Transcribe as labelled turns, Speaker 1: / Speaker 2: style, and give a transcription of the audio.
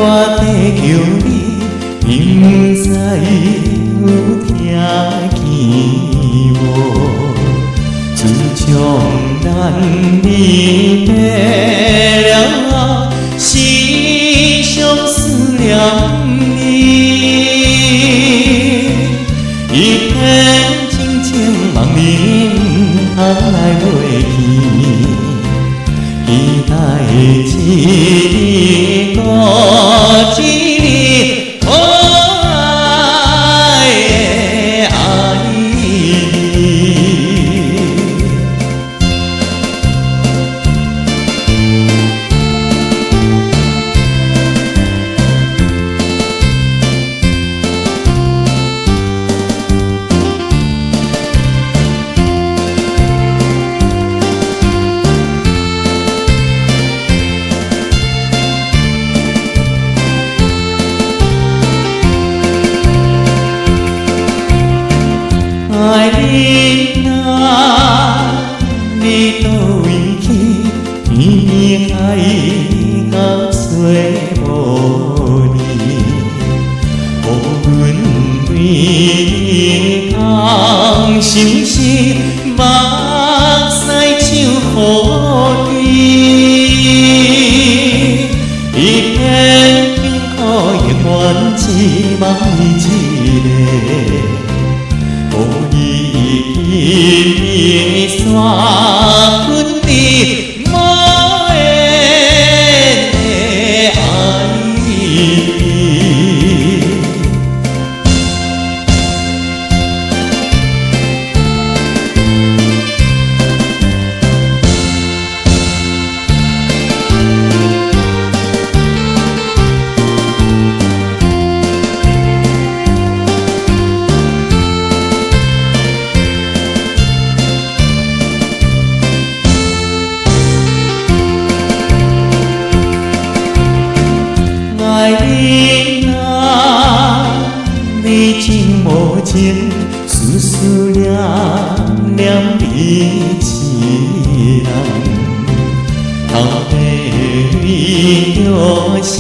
Speaker 1: 我地求你，不知有听见无？自从咱离别了，时常思念你。一片情情茫然来袂去，期待一日过一日可爱的爱你。爱你啊，你倒位去？天海到找无你，予阮为你空心事，目屎唱予你。一片痛苦的缘，一梦一个。你山分离，无缘的爱你。爱你啊，你真无情，思思念念你一人，头底为着啥？